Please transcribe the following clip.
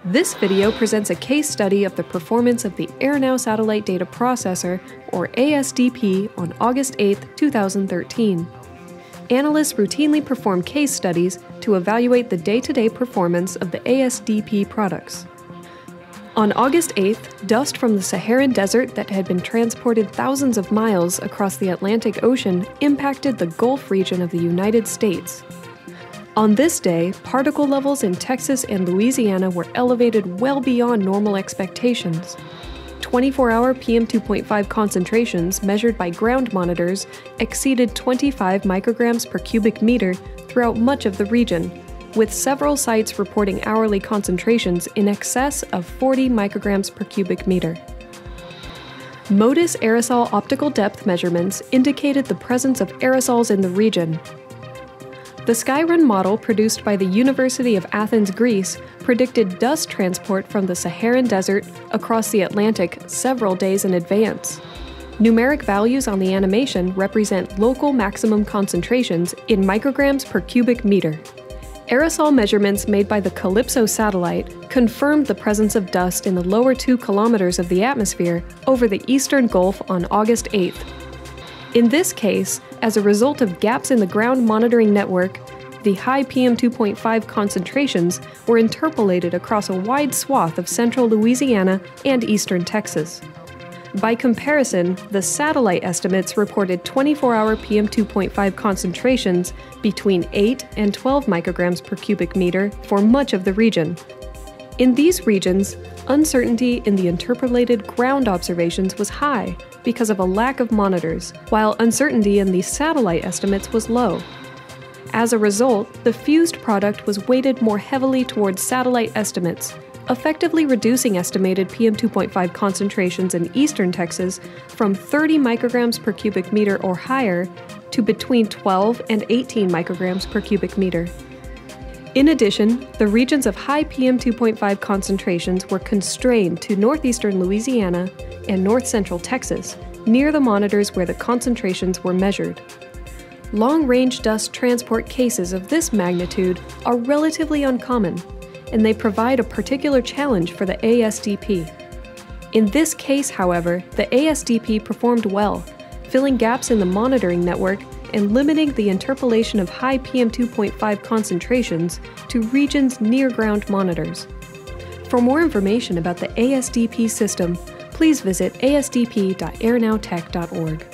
This video presents a case study of the performance of the AirNow Satellite Data Processor, or ASDP, on August 8, 2013. Analysts routinely perform case studies to evaluate the day-to-day performance of the ASDP products. On August 8th, dust from the Saharan Desert that had been transported thousands of miles across the Atlantic Ocean impacted the Gulf region of the United States. On this day, particle levels in Texas and Louisiana were elevated well beyond normal expectations. 24-hour PM2.5 concentrations measured by ground monitors exceeded 25 micrograms per cubic meter throughout much of the region, with several sites reporting hourly concentrations in excess of 40 micrograms per cubic meter. MODIS aerosol optical depth measurements indicated the presence of aerosols in the region. The Skyrun model produced by the University of Athens, Greece, predicted dust transport from the Saharan Desert across the Atlantic several days in advance. Numeric values on the animation represent local maximum concentrations in micrograms per cubic meter. Aerosol measurements made by the Calypso satellite confirmed the presence of dust in the lower 2 kilometers of the atmosphere over the eastern Gulf on August 8th. In this case, as a result of gaps in the ground monitoring network, the high PM2.5 concentrations were interpolated across a wide swath of central Louisiana and eastern Texas. By comparison, the satellite estimates reported 24-hour PM2.5 concentrations between 8 and 12 micrograms per cubic meter for much of the region. In these regions, uncertainty in the interpolated ground observations was high because of a lack of monitors, while uncertainty in the satellite estimates was low. As a result, the fused product was weighted more heavily towards satellite estimates, effectively reducing estimated PM2.5 concentrations in eastern Texas from 30 micrograms per cubic meter or higher to between 12 and 18 micrograms per cubic meter. In addition, the regions of high PM2.5 concentrations were constrained to northeastern Louisiana and north-central Texas, near the monitors where the concentrations were measured. Long-range dust transport cases of this magnitude are relatively uncommon, and they provide a particular challenge for the ASDP. In this case, however, the ASDP performed well, filling gaps in the monitoring network and limiting the interpolation of high PM2.5 concentrations to regions near ground monitors. For more information about the ASDP system, please visit asdp.airnowtech.org.